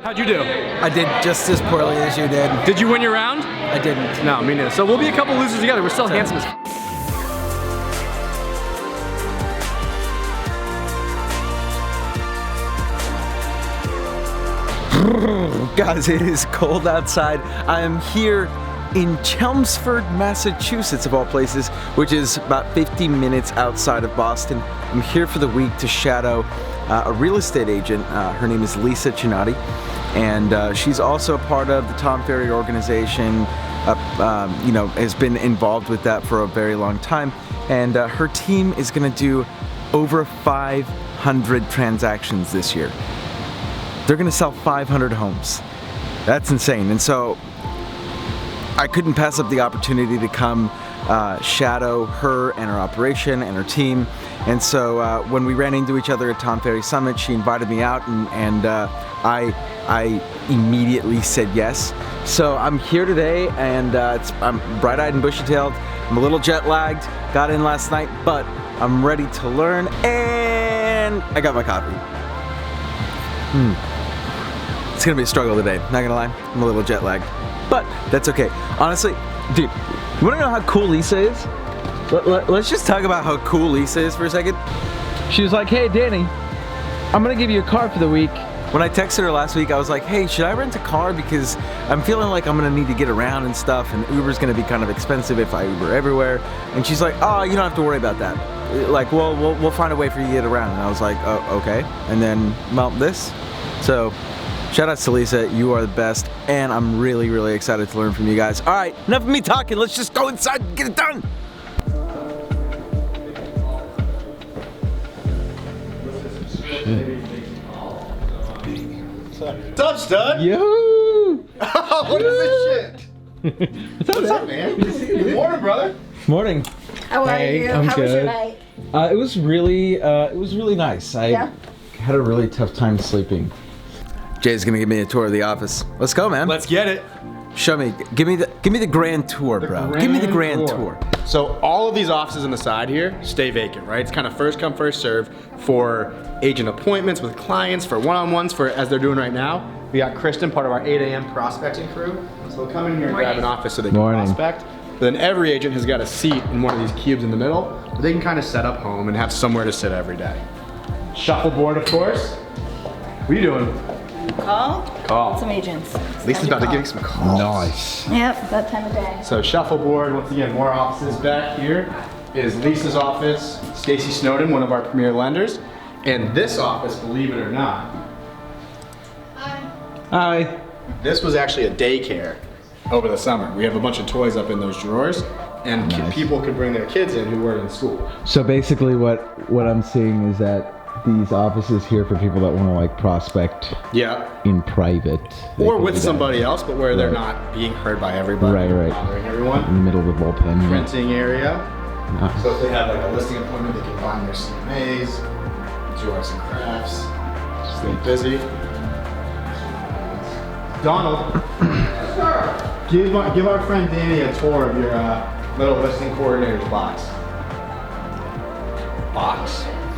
How'd you do? I did just as poorly as you did. Did you win your round? I didn't. No, me neither. So we'll be a couple losers together. We're still handsome as Guys, it is cold outside. I am here in Chelmsford, Massachusetts, of all places, which is about 50 minutes outside of Boston. I'm here for the week to shadow a real estate agent. Her name is Lisa Chianti, and she's also a part of the Tom Ferry organization. You know, has been involved with that for a very long time, and her team is going to do over 500 transactions this year. They're going to sell 500 homes. That's insane. And so I couldn't pass up the opportunity to come shadow her and her operation and her team. And so when we ran into each other at Tom Ferry Summit, she invited me out, and I immediately said yes. So I'm here today, and I'm bright-eyed and bushy-tailed. I'm a little jet-lagged, got in last night, but I'm ready to learn, and I got my coffee. It's gonna be a struggle today, not gonna lie. I'm a little jet-lagged, but that's okay. Honestly, dude, you wanna know how cool Lisa is? Let's just talk about how cool Lisa is for a second. She was like, hey Danny, I'm gonna give you a car for the week. When I texted her last week, I was like, hey, should I rent a car? Because I'm feeling like I'm gonna need to get around and stuff, and Uber's gonna be kind of expensive if I Uber everywhere. And she's like, oh, you don't have to worry about that. Like, well, we'll find a way for you to get around. And I was like, oh, okay. And then, well, this. So, shout out to Lisa, you are the best, and I'm really, really excited to learn from you guys. All right, enough of me talking, let's just go inside and get it done. What's up, stud? Yo! What is this shit? What's up, man? Good morning, brother. Morning. How are you? I'm How was your good. night? It was really nice. I had a really tough time sleeping. Jay's gonna give me a tour of the office. Let's go, man. Let's get it. Show me. Give me the grand tour, bro. Give me the grand tour. So all of these offices on the side here stay vacant, right? It's kind of first come, first serve for agent appointments with clients, for one-on-ones, for as they're doing right now. We got Kristen, part of our 8 a.m. prospecting crew. So we'll come in here and grab an office so they can prospect. But then every agent has got a seat in one of these cubes in the middle. Where they can kind of set up home and have somewhere to sit every day. Shuffleboard, of course. What are you doing? Call some agents. Lisa's about to give some calls. Nice. Yep, that time of day. So shuffleboard, once again, more offices back here is Lisa's office, Stacy Snowden, one of our premier lenders. And this office, believe it or not, Hi. this was actually a daycare over the summer. We have a bunch of toys up in those drawers, and people could bring their kids in who weren't in school. So basically what I'm seeing is that these offices here for people that want to like prospect in private. Or with somebody else, but where they're not being heard by everybody. Right. Bothering everyone. In the middle of the bullpen. Renting area. Nice. So if they have like a listing appointment, they can find their CMAs, do arts and crafts, stay busy. Donald, give our friend Danny a tour of your little listing coordinator's box.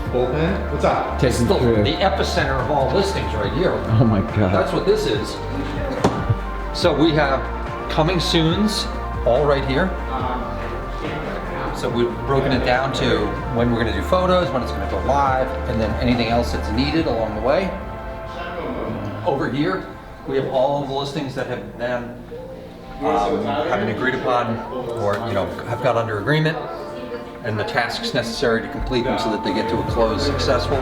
Bullpen? What's up? Taking The through. epicenter of all listings right here. Oh my god. That's what this is. So we have coming soons all right here. So we've broken it down to when we're going to do photos, when it's going to go live, and then anything else that's needed along the way. Over here, we have all of the listings that have been agreed upon, or have got under agreement, and the tasks necessary to complete them so that they get to a close successful.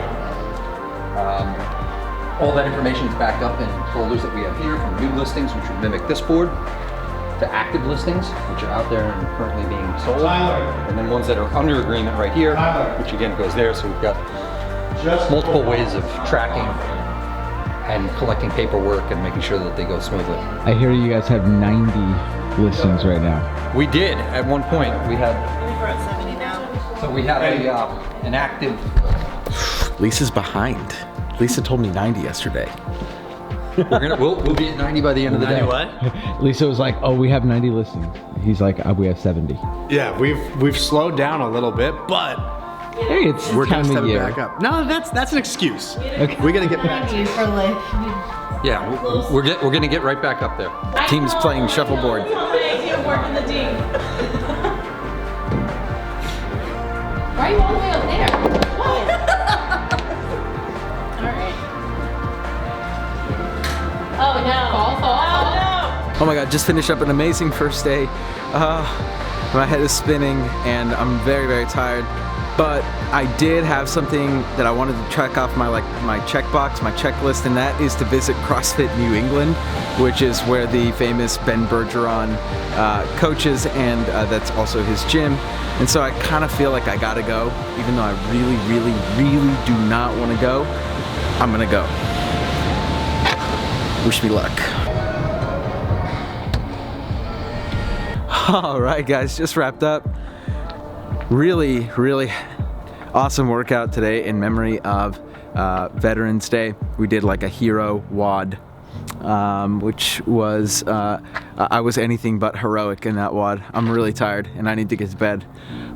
All that information is backed up in folders that we have here, from new listings, which would mimic this board, to active listings, which are out there and currently being sold, and then ones that are under agreement right here, which again goes there. So we've got multiple ways of tracking and collecting paperwork and making sure that they go smoothly. I hear you guys have 90 listings right now. We did at one point. We had. We're at 70 now. So we have an active. Lisa's behind. Lisa told me 90 yesterday. We'll be at 90 by the end of the day. What? Lisa was like, oh, we have 90 listings. He's like, we have 70. Yeah, we've slowed down a little bit, but Hey, it's we're time gonna of step it year. back up. No, that's an excuse. Okay. We gotta get back to Thank you for like Yeah, we're gonna get right back up there. Team's playing shuffleboard. Why are you all the way up there? Alright. Oh no. Fall. Oh my God, just finished up an amazing first day. My head is spinning and I'm very, very tired. But I did have something that I wanted to check off my checkbox, my checklist, and that is to visit CrossFit New England, which is where the famous Ben Bergeron coaches, and that's also his gym. And so I kind of feel like I gotta go, even though I really, really, really do not want to go. I'm gonna go. Wish me luck. All right, guys, just wrapped up. Really, really awesome workout today in memory of Veterans Day. We did like a hero WOD, which was, I was anything but heroic in that WOD. I'm really tired and I need to get to bed.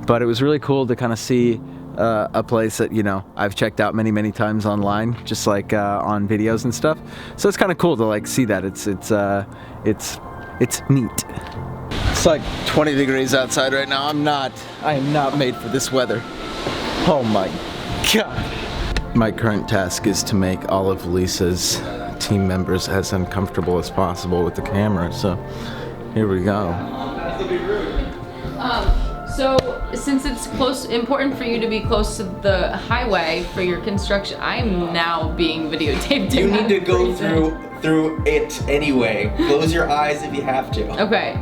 But it was really cool to kind of see a place that, you know, I've checked out many, many times online, just like on videos and stuff. So it's kind of cool to like see that. It's neat. It's like 20 degrees outside right now. I am not made for this weather. Oh my God. My current task is to make all of Lisa's team members as uncomfortable as possible with the camera. So here we go. So since it's important for you to be close to the highway for your construction, I'm now being videotaped. You need to go through it anyway. Close your eyes if you have to. Okay.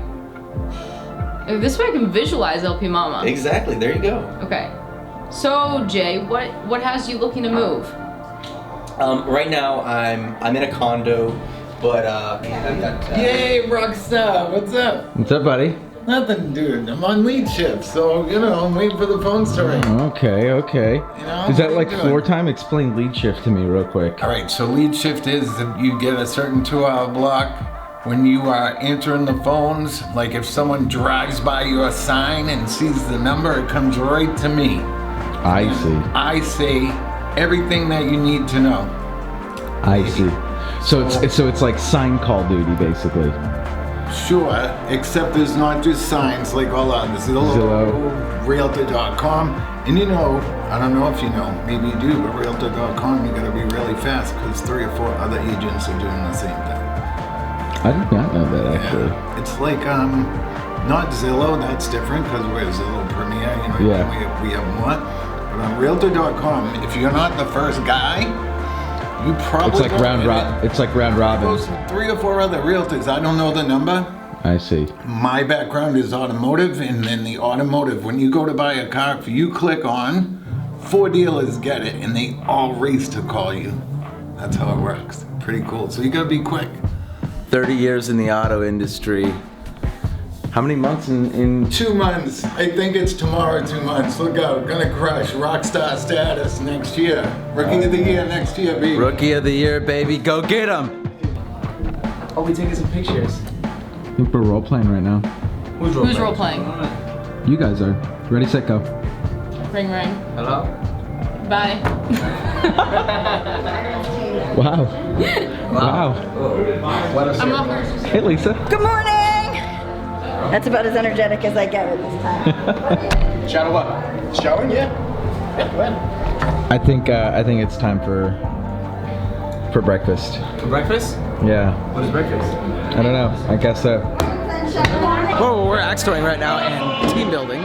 This way I can visualize LP Mama. Exactly, there you go. Okay. So Jay, what has you looking to move? Right now I'm in a condo, but Yay, Rockstar! What's up? What's up, buddy? Nothing, dude. I'm on lead shift, so you know, I'm waiting for the phones to ring. Okay. You know, Is that what like are you floor doing? time? Explain lead shift to me real quick. All right, so lead shift is that you get a certain 2-hour block. When you are answering the phones, like if someone drives by your sign and sees the number, it comes right to me. I see. I say everything that you need to know. I see. So it's like sign call duty basically. Sure, except there's not just signs like all others. Zillow. Realtor.com. And you know, I don't know if you know, maybe you do, but Realtor.com, you gotta be really fast because 3 or 4 other agents are doing the same thing. I did not know that actually. Yeah. It's like, not Zillow, that's different because we're Zillow Premier, you know, Yeah. we have more. But on Realtor.com, if you're not the first guy, you probably It's like round robin. Goes to 3 or 4 other realtors. I don't know the number. I see. My background is automotive, and then the automotive, when you go to buy a car, if you click on, 4 dealers get it, and they all race to call you. That's how it works. Pretty cool. So you gotta be quick. 30 years in the auto industry. How many months in 2 months. I think it's tomorrow, 2 months. Look out, gonna crush rockstar status next year. Rookie of the year next year, baby. Rookie of the year, baby? Go get him! Oh, we taking some pictures. I think we're role playing right now. Who's role playing? You guys are. Ready, set, go. Ring ring. Hello? Bye. Wow. Wow. I'm up. Hey, Lisa. Good morning! That's about as energetic as I get at this time. Shadow what? Showing? Yeah. I think it's time for breakfast. For breakfast? Yeah. What is breakfast? I don't know. I guess so. Whoa, we're axe throwing right now and team building.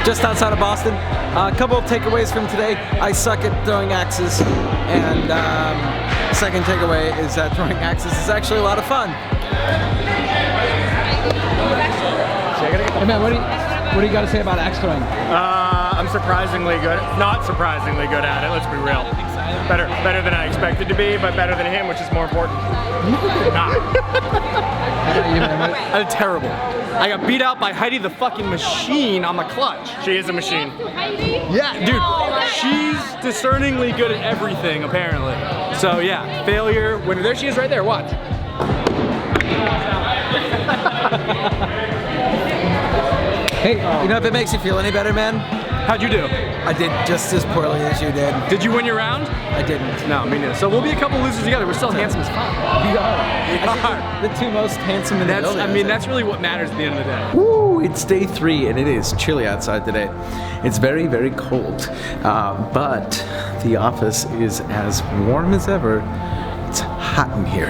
Just outside of Boston. A couple of takeaways from today. I suck at throwing axes, and second takeaway is that throwing axes is actually a lot of fun. Hey man, what do you got to say about axe throwing? I'm surprisingly good. Not surprisingly good at it. Let's be real. Better than I expected to be, but better than him, which is more important. I'm terrible. I got beat out by Heidi the fucking machine on the clutch. She is a machine. Yeah, dude. She's discerningly good at everything, apparently. So yeah, failure. When there she is, right there. Watch. Hey, you know if it makes you feel any better, man? How'd you do? I did just as poorly as you did. Did you win your round? I didn't. No, me neither. So we'll be a couple losers together. We're still handsome as fuck. We are. The two most handsome in the building. I mean, that's really what matters at the end of the day. Woo! It's day 3 and it is chilly outside today. It's very, very cold, but the office is as warm as ever. It's hot in here.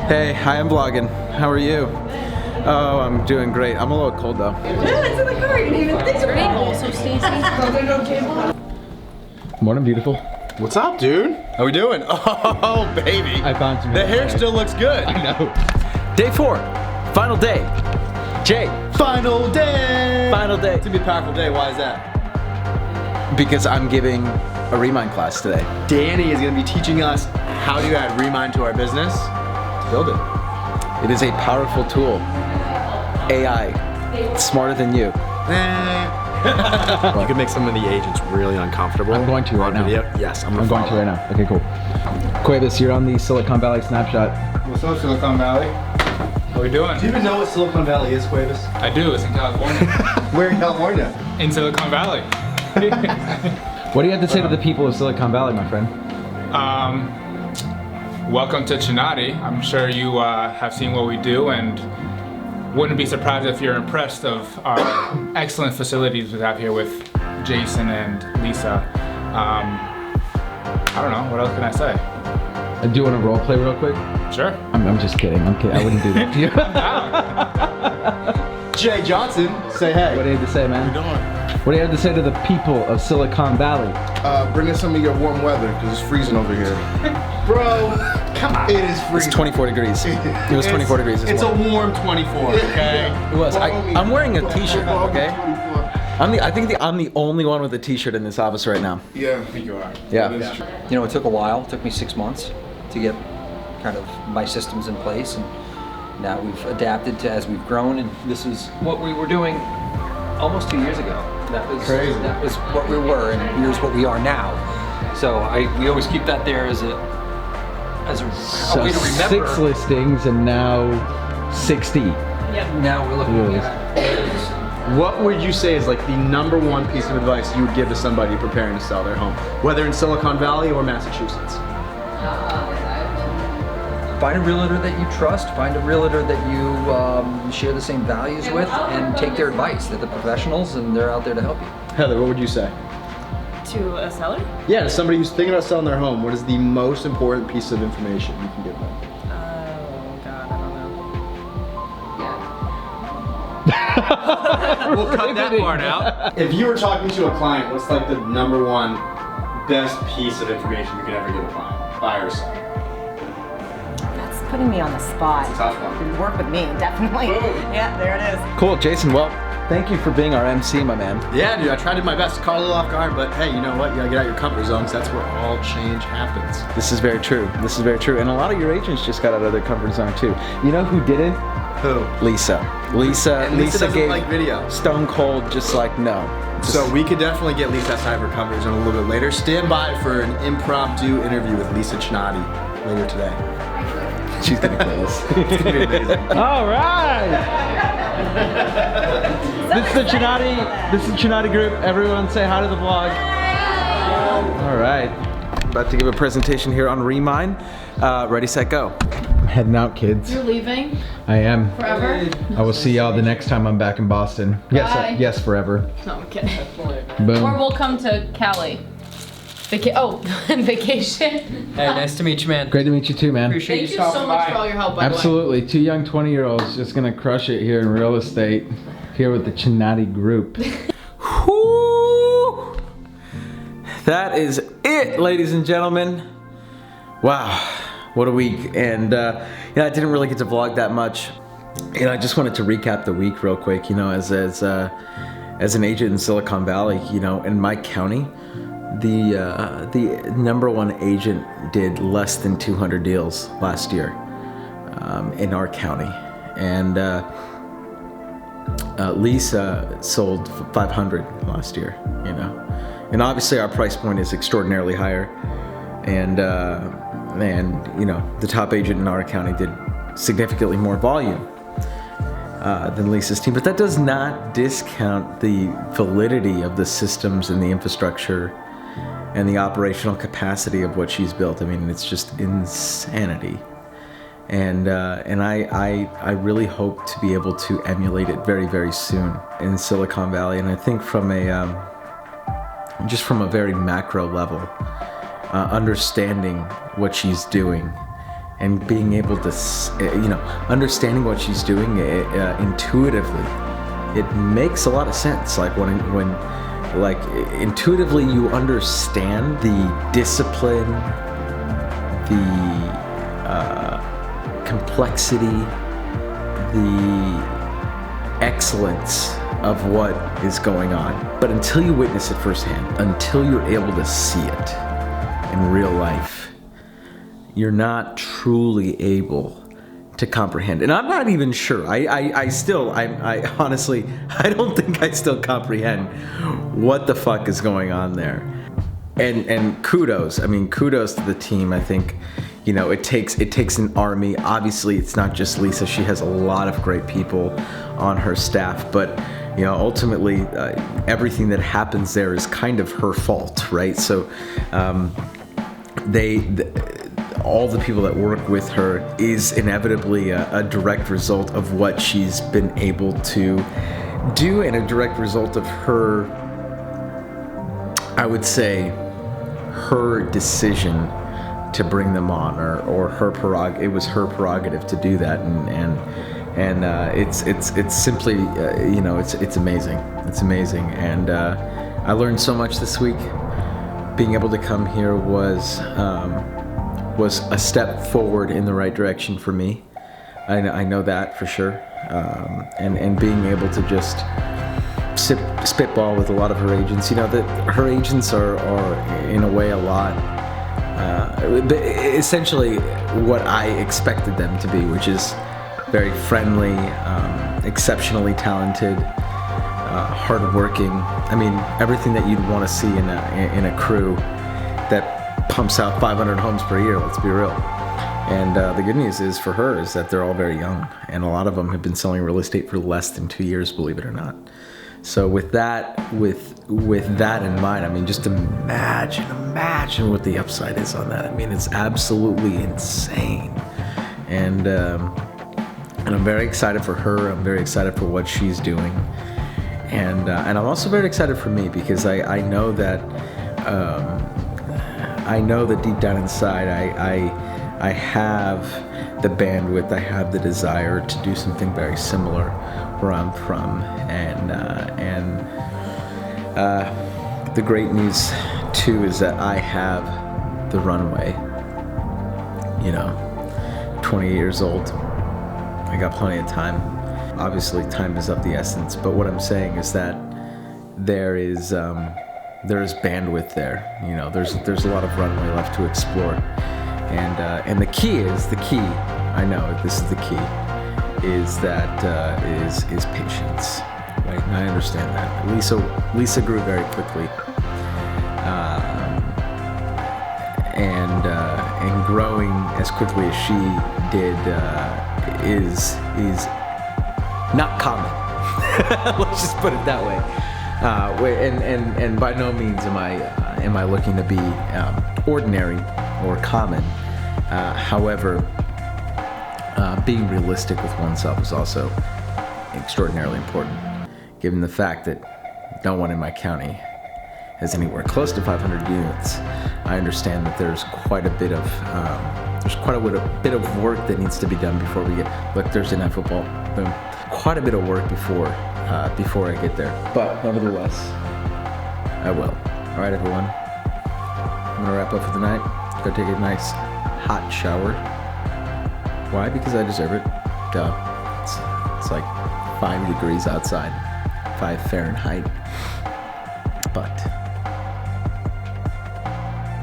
Hey, hi, I'm vlogging. How are you? Oh, I'm doing great. I'm a little cold though. Yeah, it's in the car. You didn't even think about it. Also, Stacy. Morning, beautiful. What's up, dude? How we doing? Oh, baby. I found some. The hair still looks good. I know. Day 4, final day. Jay. Final day. Final day. It's gonna be a powerful day. Why is that? Because I'm giving a Remind class today. Danny is gonna be teaching us how to add Remind to our business. Build it. It is a powerful tool. AI, it's smarter than you. You can make some of the agents really uncomfortable. I'm going to right now. Video. Yes, I'm going to right now. Okay, cool. Cuevas, you're on the Silicon Valley Snapshot. What's up, Silicon Valley? How we doing? Do you even know what Silicon Valley is, Cuevas? I do. It's in California. Where in California? In Silicon Valley. What do you have to say to the people of Silicon Valley, my friend? Welcome to Chianti. I'm sure you have seen what we do and wouldn't be surprised if you're impressed of our excellent facilities we have here with Jason and Lisa. I don't know, what else can I say? Do you want to role play real quick? Sure. I'm just kidding. I'm kidding. I wouldn't do that to you. Jay Johnson, say hey. What do you have to say, man? How you doing? What do you have to say to the people of Silicon Valley? Bring in some of your warm weather, because it's freezing over here. Bro, come on. It is freezing. It's 24 degrees. It was 24 degrees. It's a warm 24, okay? It was. I'm wearing a t-shirt, okay? I think I'm the only one with a t-shirt in this office right now. Yeah, I think you are. Yeah. That is true. You know, it took a while. It took me 6 months to get kind of my systems in place, and now we've adapted to as we've grown, and this is what we were doing almost 2 years ago. That was crazy. That was what we were, and here's what we are now. So we always keep that there as a way to remember. 6 listings and now 60. Now we're looking at. What would you say is like the #1 piece of advice you would give to somebody preparing to sell their home, whether in Silicon Valley or Massachusetts? Find a realtor that you trust, find a realtor that you share the same values with, and take their advice. They're the professionals and they're out there to help you. Heather, what would you say? To a seller? Yeah, to somebody who's thinking about selling their home, what is the most important piece of information you can give them? Oh, God, I don't know. We'll cut that part out. If you were talking to a client, what's like the #1 best piece of information you could ever give a client, buyer or seller? That's putting me on the spot. It's a tough one. Work with me, definitely. Yeah, there it is. Cool, Jason. Well, thank you for being our MC, my man. Yeah, dude, I tried to do my best to call a little off guard, but hey, you know what? You gotta get out of your comfort zone, 'cause that's where all change happens. This is very true. This is very true. And a lot of your agents just got out of their comfort zone too. You know who didn't? Who? Lisa. Lisa doesn't gave like video. Stone Cold, just like no. So we could definitely get Lisa outside of her comfort zone a little bit later. Stand by for an impromptu interview with Lisa Chianti later today. She's gonna kill us. It's gonna be amazing. All right. This is the Chianti Group. Everyone say hi to the vlog. All right. About to give a presentation here on Remind. Ready, set, go. I'm heading out, kids. You're leaving I am. forever? I will see y'all the next time I'm back in Boston. Yes, Bye. yes, forever. No, I'm kidding. Boom. Or we'll come to Cali. Vacation. Hey, nice to meet you, man. Great to meet you too, man. Appreciate Thank you you so stopping much by. for all your help, by the way. Absolutely. 2 young 20-year-olds just gonna crush it here in real estate. Here with the Chianti Group. Whoo! That is it, ladies and gentlemen. Wow, what a week. And I didn't really get to vlog that much. I just wanted to recap the week real quick. As an agent in Silicon Valley, in my county, the #1 agent did less than 200 deals last year in our county, and Lisa sold 500 last year. And obviously our price point is extraordinarily higher, and the top agent in our county did significantly more volume. than Lisa's team, but that does not discount the validity of the systems and the infrastructure and the operational capacity of what she's built. I mean, it's just insanity. And I really hope to be able to emulate it very, very soon in Silicon Valley. And I think from just from a very macro level, understanding what she's doing and being able to, understanding what she's doing intuitively, it makes a lot of sense. Like when intuitively you understand the discipline, the complexity, the excellence of what is going on. But until you witness it firsthand, until you're able to see it in real life, you're not truly able to comprehend. And I'm not even sure. I honestly, I don't think I still comprehend what the fuck is going on there. And kudos to the team. I think, it takes an army. Obviously, it's not just Lisa. She has a lot of great people on her staff, but ultimately, everything that happens there is kind of her fault, right? So, all the people that work with her is inevitably a direct result of what she's been able to do, and a direct result of her, I would say, her decision to bring them on, or her prerogative. It was her prerogative to do that, and it's simply it's amazing. It's amazing, and I learned so much this week. Being able to come here was a step forward in the right direction for me. I know that for sure, and being able to just spitball with a lot of her agents. That her agents are in a way a lot, essentially what I expected them to be, which is very friendly, exceptionally talented, hardworking. I mean, everything that you'd want to see in a crew that pumps out 500 homes per year. Let's be real. And the good news is for her is that they're all very young, and a lot of them have been selling real estate for less than 2 years, believe it or not. So with that in mind, I mean, just imagine what the upside is on that. I mean, it's absolutely insane. And I'm very excited for her. I'm very excited for what she's doing. And I'm also very excited for me, because I know that deep down inside I have the bandwidth, I have the desire to do something very similar where I'm from, and the great news too is that I have the runway. 20 years old, I got plenty of time. Obviously, time is of the essence, but what I'm saying is that there is bandwidth there. There's a lot of runway left to explore, and the key. I know this is the key. Is patience, right? And I understand that. Lisa grew very quickly, and growing as quickly as she did is not common. Let's just put it that way. And by no means am I looking to be ordinary or common. However, being realistic with oneself is also extraordinarily important, given the fact that no one in my county has anywhere close to 500 units. I understand that there's quite a bit of work that needs to be done before we get. Look, Thursday Night Football. Boom. Quite a bit of work before I get there. But nevertheless, I will. All right, everyone. I'm gonna wrap up for the night. Go take a nice hot shower. Why? Because I deserve it. Duh. It's like 5 degrees outside, 5 Fahrenheit, but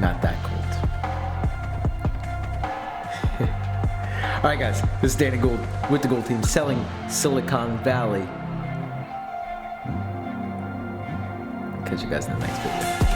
not that cold. All right, guys. This is Danny Gould with the Gould Team, selling Silicon Valley. Catch you guys in the next video.